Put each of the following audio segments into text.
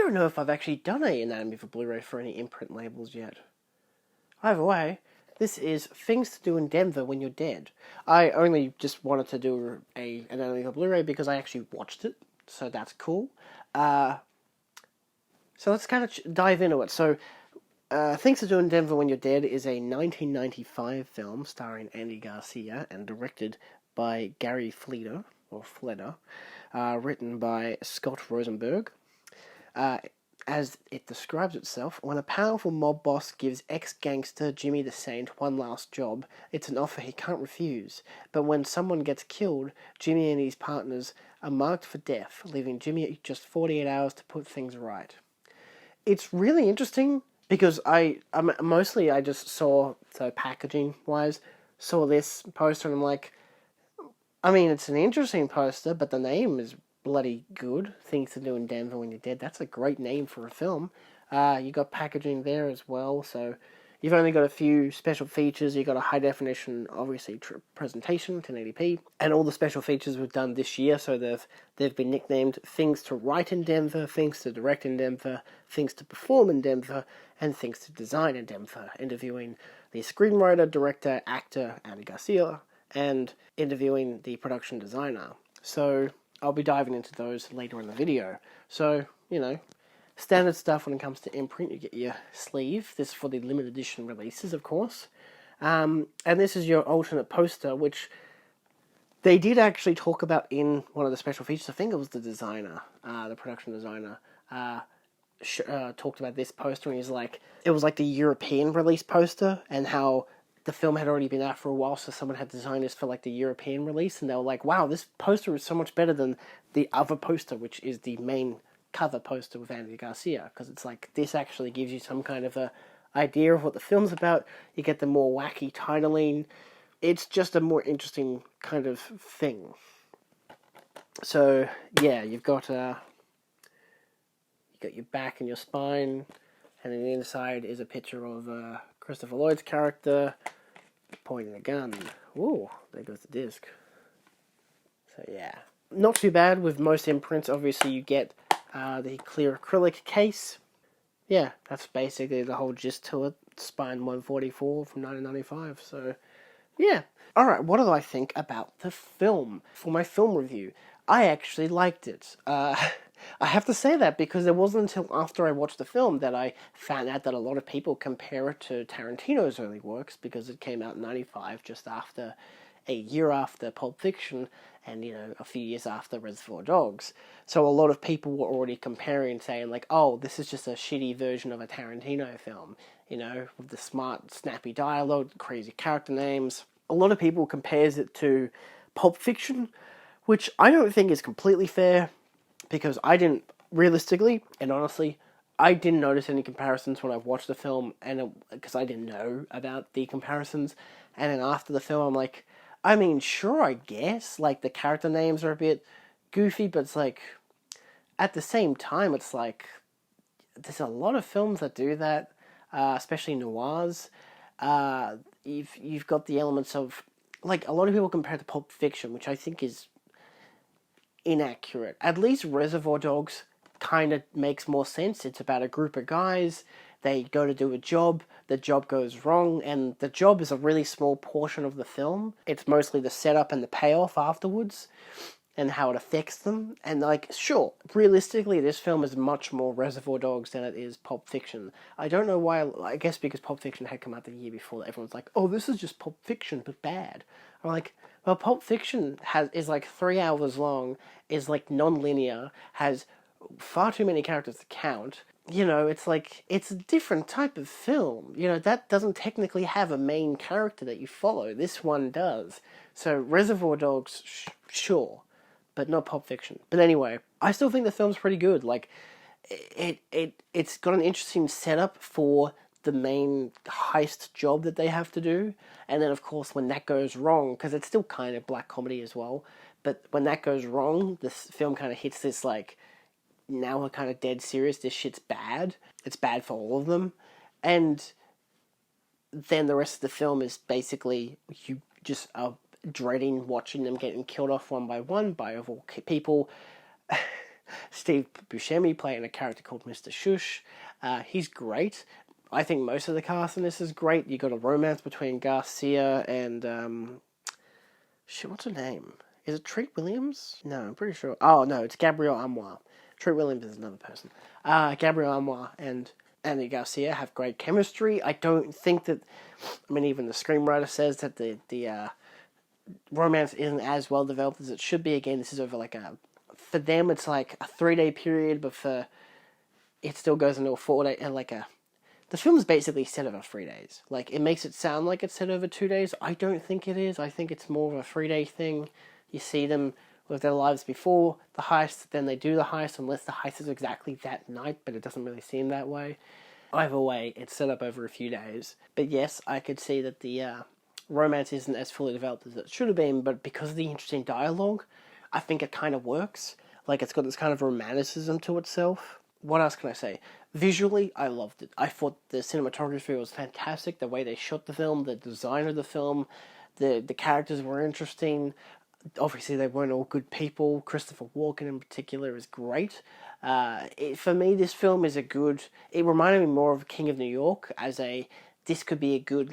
don't know if I've actually done a Anatomy for Blu-ray for any imprint labels yet. Either way, this is Things to Do in Denver When You're Dead. I only just wanted to do a Anatomy for Blu-ray because I actually watched it, so that's cool. So let's kind of dive into it. So, Things to Do in Denver When You're Dead is a 1995 film starring Andy Garcia and directed by Gary Fleder, written by Scott Rosenberg. As it describes itself, when a powerful mob boss gives ex-gangster Jimmy the Saint one last job, it's an offer he can't refuse. But when someone gets killed, Jimmy and his partners are marked for death, leaving Jimmy just 48 hours to put things right. It's really interesting because I just saw, so packaging-wise, saw this poster and I'm like, I mean, it's an interesting poster, but the name is bloody good. Things to Do in Denver When You're Dead. That's a great name for a film. You got packaging there as well, so you've only got a few special features. You got a high definition, obviously, presentation, 1080p, and all the special features were done this year. So they've been nicknamed Things to Write in Denver, Things to Direct in Denver, Things to Perform in Denver, and Things to Design in Denver. Interviewing the screenwriter, director, actor Andy Garcia, and interviewing the production designer. So I'll be diving into those later in the video. So, standard stuff when it comes to imprint. You get your sleeve. This is for the limited edition releases, of course. And this is your alternate poster, which they did actually talk about in one of the special features. I think it was the designer, the production designer, talked about this poster, and he's like, it was like the European release poster, and how the film had already been out for a while, so someone had designed this for like the European release, and they were like, wow, this poster is so much better than the other poster, which is the main cover poster with Andy Garcia, because it's like, this actually gives you some kind of a idea of what the film's about. You get the more wacky titling. It's just a more interesting kind of thing. So, yeah, you've got your back and your spine, and then the inside is a picture of Christopher Lloyd's character pointing a gun. Ooh, there goes the disc. So yeah, not too bad with most imprints. Obviously, you get the clear acrylic case. Yeah, that's basically the whole gist to it. Spine 144 from 1995. So yeah. All right, what do I think about the film? For my film review, I actually liked it. I have to say that because it wasn't until after I watched the film that I found out that a lot of people compare it to Tarantino's early works, because it came out in 95, just after, a year after Pulp Fiction, and, a few years after Reservoir Dogs. So a lot of people were already comparing, saying like, oh, this is just a shitty version of a Tarantino film, with the smart, snappy dialogue, crazy character names. A lot of people compares it to Pulp Fiction, which I don't think is completely fair, because I didn't, realistically and honestly, I didn't notice any comparisons when I watched the film, and because I didn't know about the comparisons, and then after the film, I'm like, I mean, sure, I guess, like, the character names are a bit goofy, but it's like, at the same time, it's like, there's a lot of films that do that, especially noirs. You've got the elements of, like, a lot of people compare it to Pulp Fiction, which I think is inaccurate. At least Reservoir Dogs kind of makes more sense. It's about a group of guys. They go to do a job. The job goes wrong, and the job is a really small portion of the film. It's mostly the setup and the payoff afterwards, and how it affects them. And, like, sure, realistically, this film is much more Reservoir Dogs than it is Pulp Fiction. I don't know why. I guess because Pulp Fiction had come out the year before, everyone's like, oh, this is just Pulp Fiction, but bad. I'm like, well, Pulp Fiction is like 3 hours long, is like non-linear, has far too many characters to count. It's like, it's a different type of film. That doesn't technically have a main character that you follow. This one does. So Reservoir Dogs, sure, but not Pulp Fiction. But anyway, I still think the film's pretty good. Like, it's got an interesting setup for the main heist job that they have to do, and then of course when that goes wrong, because it's still kind of black comedy as well, but when that goes wrong, this film kind of hits this like, now we're kind of dead serious, this shit's bad, it's bad for all of them, and then the rest of the film is basically you just are dreading watching them getting killed off one by one by of all people. Steve Buscemi playing a character called Mr. Shhh. He's great. I think most of the cast in this is great. You got a romance between Garcia and shit, what's her name? Is it Treat Williams? No, I'm pretty sure. Oh no, it's Gabrielle Amoir. Treat Williams is another person. Gabrielle Amoir and Andy Garcia have great chemistry. I don't think that. I mean, even the screenwriter says that the romance isn't as well developed as it should be. Again, this is over like for them it's like a 3-day period, but for it still goes into a 4-day and the film is basically set over 3 days. Like, it makes it sound like it's set over 2 days. I don't think it is. I think it's more of a 3-day thing. You see them with their lives before the heist, then they do the heist, unless the heist is exactly that night, but it doesn't really seem that way. Either way, it's set up over a few days. But yes, I could see that the romance isn't as fully developed as it should have been, but because of the interesting dialogue, I think it kind of works. Like, it's got this kind of romanticism to itself. What else can I say? Visually, I loved it. I thought the cinematography was fantastic. The way they shot the film, the design of the film, the characters were interesting. Obviously, they weren't all good people. Christopher Walken in particular is great. For me, this film is a good... It reminded me more of King of New York this could be a good,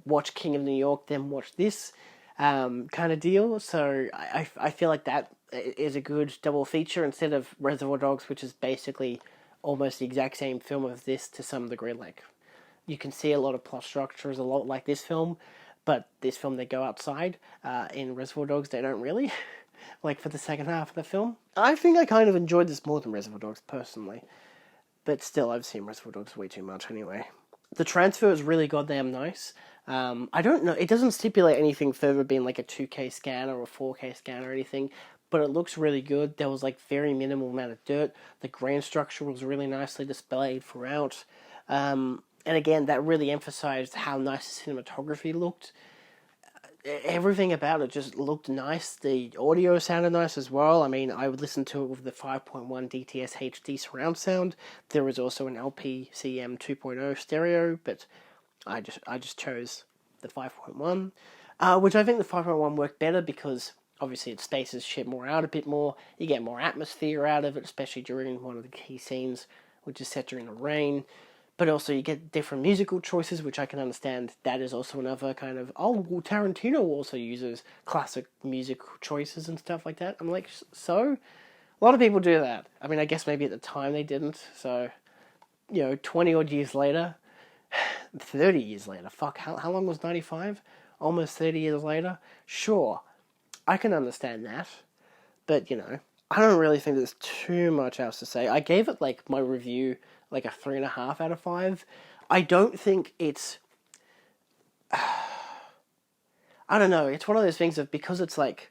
watch King of New York, then watch this kind of deal. So I feel like that is a good double feature instead of Reservoir Dogs, which is basically almost the exact same film of this to some degree. Like, you can see a lot of plot structures, a lot like this film, but this film they go outside. In Reservoir Dogs they don't really, like for the second half of the film. I think I kind of enjoyed this more than Reservoir Dogs personally, but still I've seen Reservoir Dogs way too much anyway. The transfer is really goddamn nice. I don't know, it doesn't stipulate anything further being like a 2K scan or a 4K scan or anything, but it looks really good. There was very minimal amount of dirt. The grain structure was really nicely displayed throughout. And again, that really emphasized how nice the cinematography looked. Everything about it just looked nice. The audio sounded nice as well. I mean, I would listen to it with the 5.1 DTS HD surround sound. There was also an LPCM 2.0 stereo, but I just chose the 5.1, which I think the 5.1 worked better because obviously it spaces shit more out a bit more. You get more atmosphere out of it, especially during one of the key scenes, which is set during the rain. But also you get different musical choices, which I can understand. That is also another kind of, Tarantino also uses classic musical choices and stuff like that. I'm like, so? A lot of people do that. I mean, I guess maybe at the time they didn't. So, 20 odd years later, 30 years later, fuck, how long was 95? Almost 30 years later? Sure, I can understand that. But, I don't really think there's too much else to say. I gave it, my review, a 3.5 out of 5. I don't think it's... I don't know, it's one of those things of, because it's it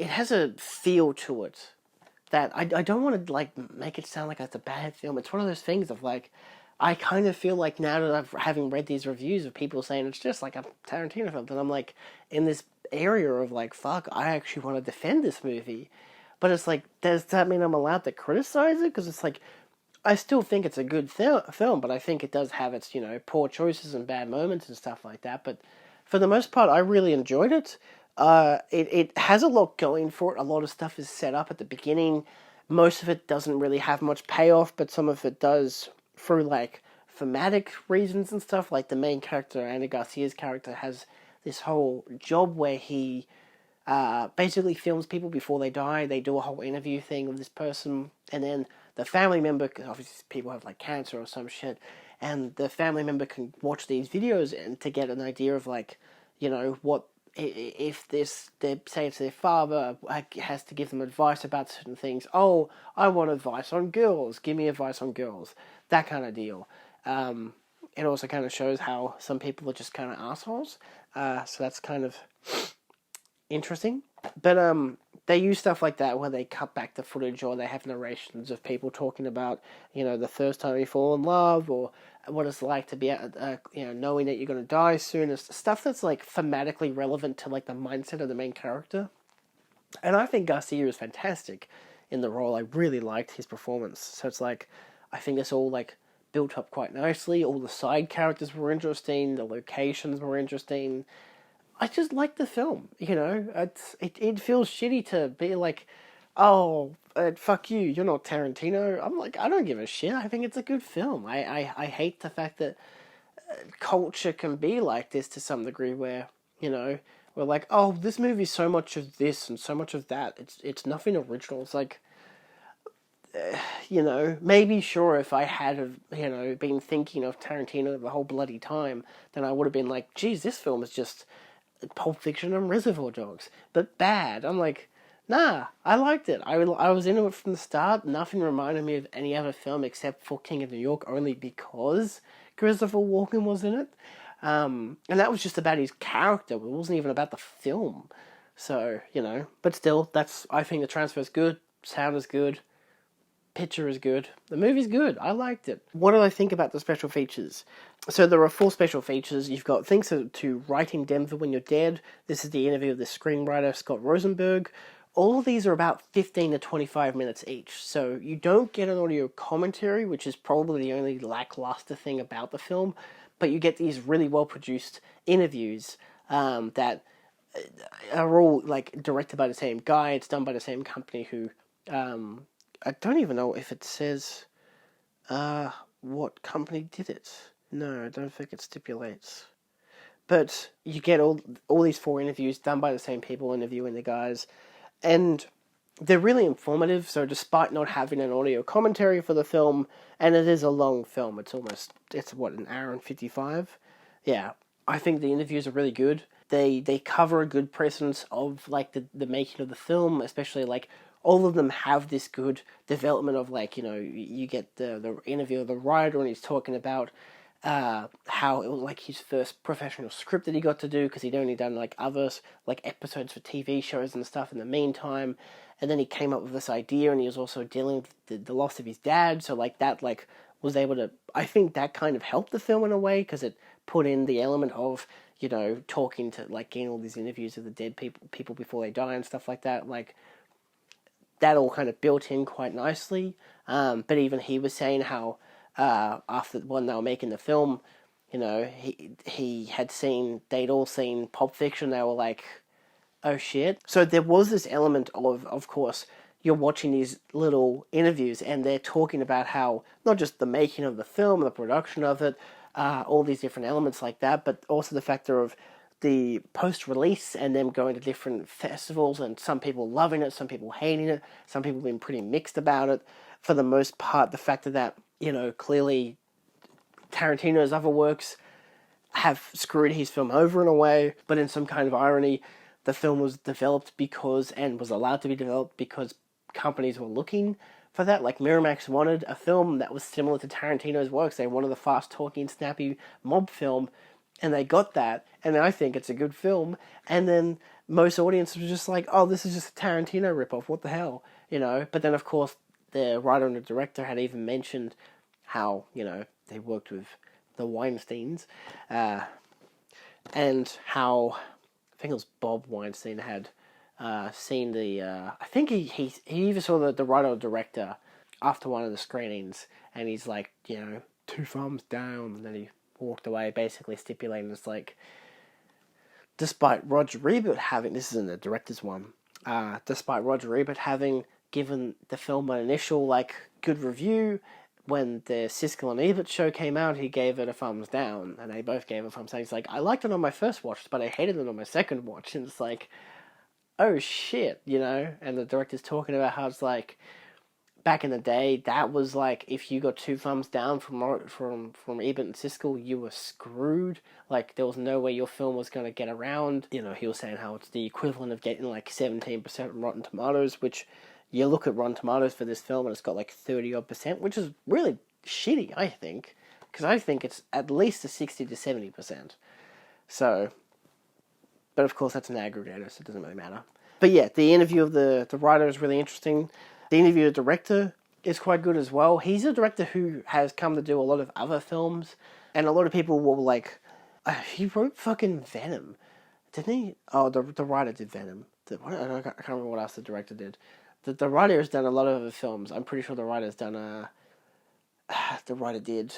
has a feel to it that I don't want to, make it sound like it's a bad film. It's one of those things of, I kind of feel like now that having read these reviews of people saying it's just like a Tarantino film, then I'm, in this area of, fuck, I actually want to defend this movie. But it's does that mean I'm allowed to criticize it? Because it's I still think it's a good film, but I think it does have its, poor choices and bad moments and stuff like that. But for the most part, I really enjoyed it. It has a lot going for it. A lot of stuff is set up at the beginning. Most of it doesn't really have much payoff, but some of it does through, thematic reasons and stuff. Like, the main character, Andy Garcia's character, has this whole job where he basically films people before they die. They do a whole interview thing with this person, and then the family member, because obviously people have cancer or some shit, and the family member can watch these videos and to get an idea of what if they say it's their father has to give them advice about certain things. Oh, I want advice on girls. Give me advice on girls. That kind of deal. It also kind of shows how some people are just kind of assholes. So that's kind of interesting. But they use stuff like that where they cut back the footage, or they have narrations of people talking about, the first time you fall in love, or what it's like to be, knowing that you're going to die soon. It's stuff that's thematically relevant to the mindset of the main character. And I think Garcia is fantastic in the role. I really liked his performance. So it's I think this all built up quite nicely. All the side characters were interesting. The locations were interesting. I just like the film, it feels shitty to be oh, fuck you, you're not Tarantino. I'm like, I don't give a shit. I think it's a good film. I hate the fact that culture can be like this to some degree where, you know, we're like, oh, this movie's so much of this and so much of that. It's nothing original. It's like, you know, maybe sure if I had have, you know, been thinking of Tarantino the whole bloody time, then I would have been like, geez, this film is just Pulp Fiction and Reservoir Dogs, but bad. I'm like, nah, I liked it. I was into it from the start. Nothing reminded me of any other film except for King of New York, only because Christopher Walken was in it. And that was just about his character. It wasn't even about the film. So, you know, but still, I think the transfer is good, sound is good, picture is good. The movie's good. I liked it. What do I think about the special features? So there are 4 special features. You've got Things to Write in Denver When You're Dead. This is the interview of the screenwriter Scott Rosenberg. All of these are about 15 to 25 minutes each. So you don't get an audio commentary, which is probably the only lackluster thing about the film, but you get these really well-produced interviews that are all like directed by the same guy. It's done by the same company who... I don't even know if it says what company did it. No, I don't think it stipulates. But you get all these 4 interviews done by the same people interviewing the guys, and they're really informative. So despite not having an audio commentary for the film, and it is a long film, it's what, an hour and 55? Yeah, I think the interviews are really good. They cover a good presence of like the making of the film, especially like all of them have this good development of like, you know, you get the interview of the writer and he's talking about how it was like his first professional script that he got to do because he'd only done like other like episodes for TV shows and stuff in the meantime, and then he came up with this idea and he was also dealing with the loss of his dad, so like that like was able to, I think that kind of helped the film in a way because it put in the element of, you know, talking to like getting all these interviews of the dead people before they die and stuff like that, like that all kind of built in quite nicely. But even he was saying how after when they were making the film, you know, they'd all seen Pulp Fiction. They were like, oh shit. So there was this element of course, you're watching these little interviews and they're talking about how not just the making of the film, the production of it, all these different elements like that, but also the factor of the post-release and them going to different festivals and some people loving it, some people hating it, some people being pretty mixed about it. For the most part, the fact that, you know, clearly Tarantino's other works have screwed his film over in a way, but in some kind of irony, the film was developed because, and was allowed to be developed because companies were looking for that. Like Miramax wanted a film that was similar to Tarantino's works. They wanted a fast-talking, snappy mob film, and they got that, and I think it's a good film. And then most audiences were just like, oh, this is just a Tarantino ripoff, what the hell, you know? But then, of course, the writer and the director had even mentioned how, you know, they worked with the Weinsteins, and how, I think it was Bob Weinstein had seen the, I think he even saw the writer or director after one of the screenings, and he's like, you know, 2 thumbs down, and then he walked away, basically stipulating it's like, despite Roger Ebert having, this is in the director's one, despite Roger Ebert having given the film an initial like good review, when the Siskel and Ebert show came out, he gave it a thumbs down, and they both gave it a thumbs down. He's like, I liked it on my first watch, but I hated it on my second watch, and it's like, oh shit, you know. And the director's talking about how it's like, back in the day, that was like, if you got 2 thumbs down from Ebert and Siskel, you were screwed. Like, there was no way your film was going to get around. You know, he was saying how it's the equivalent of getting like 17% Rotten Tomatoes, which you look at Rotten Tomatoes for this film and it's got like 30-odd%, which is really shitty, I think. Because I think it's at least a 60 to 70%. So, but of course that's an aggregator, so it doesn't really matter. But yeah, the interview of the writer is really interesting. The interview of the director is quite good as well. He's a director who has come to do a lot of other films, and a lot of people will like, he wrote fucking Venom, didn't he? Oh, the writer did Venom. I can't remember what else the director did. The writer has done a lot of other films. I'm pretty sure the writer's done the writer did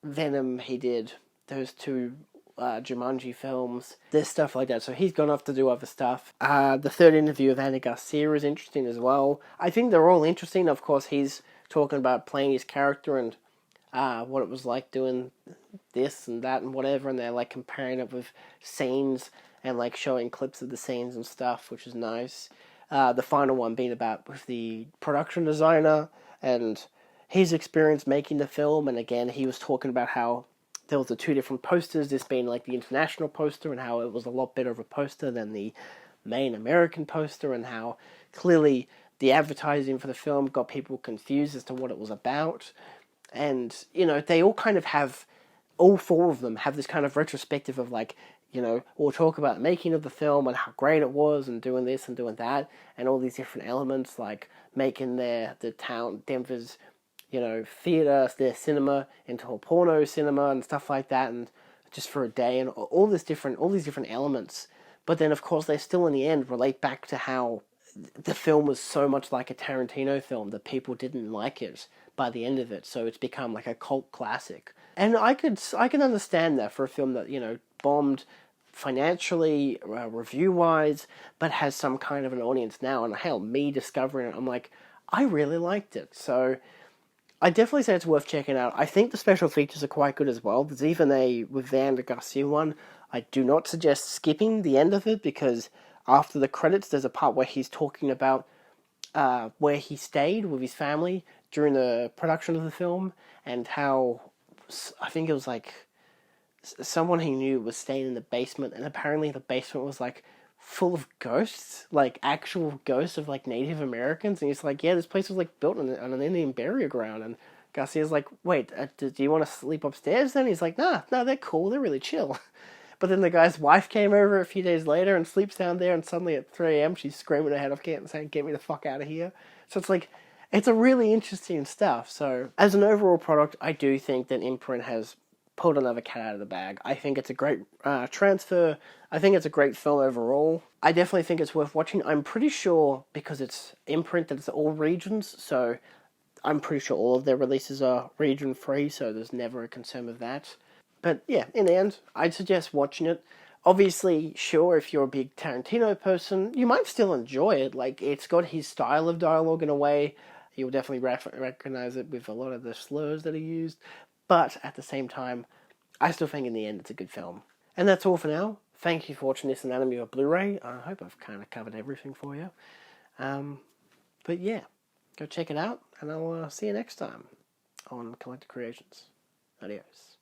Venom. He did those 2 Jumanji films. There's stuff like that. So he's gone off to do other stuff. The third interview with Andy Garcia is interesting as well. I think they're all interesting. Of course, he's talking about playing his character and what it was like doing this and that and whatever, and they're like comparing it with scenes and like showing clips of the scenes and stuff, which is nice. The final one being about with the production designer and his experience making the film, and again he was talking about how there was the two different posters, this being like the international poster, and how it was a lot better of a poster than the main American poster, and how clearly the advertising for the film got people confused as to what it was about. And, you know, they all kind of have, all four of them have this kind of retrospective of like, you know, we'll talk about the making of the film and how great it was and doing this and doing that and all these different elements, like making the town, Denver's, you know, theater, their cinema into a porno cinema and stuff like that, and just for a day, and all these different elements. But then, of course, they still in the end relate back to how the film was so much like a Tarantino film that people didn't like it by the end of it, so it's become like a cult classic. And I can understand that for a film that, you know, bombed financially, review-wise, but has some kind of an audience now. And hell, me discovering it, I'm like, I really liked it. So I definitely say it's worth checking out. I think the special features are quite good as well. There's even a, with the Andy Garcia one, I do not suggest skipping the end of it, because after the credits, there's a part where he's talking about where he stayed with his family during the production of the film, and how, I think it was like, someone he knew was staying in the basement, and apparently the basement was like full of ghosts, like actual ghosts of like Native Americans, and he's like, yeah, this place was like built on an Indian burial ground, and Garcia's like, wait, do you want to sleep upstairs then? He's like, no, they're cool, they're really chill. But then the guy's wife came over a few days later and sleeps down there, and suddenly at 3 a.m. she's screaming her head off and saying, get me the fuck out of here. So it's like, it's a really interesting stuff. So as an overall product, I do think that Imprint has pulled another cat out of the bag. I think it's a great transfer. I think it's a great film overall. I definitely think it's worth watching. I'm pretty sure, because it's Imprint, that it's all regions, so I'm pretty sure all of their releases are region free, so there's never a concern with that. But yeah, in the end, I'd suggest watching it. Obviously, sure, if you're a big Tarantino person, you might still enjoy it. Like, it's got his style of dialogue in a way. You'll definitely recognize it with a lot of the slurs that are used. But at the same time, I still think in the end it's a good film. And that's all for now. Thank you for watching this Anatomy of Blu-ray. I hope I've kind of covered everything for you. But yeah, go check it out, and I'll see you next time on Collector Creations. Adios.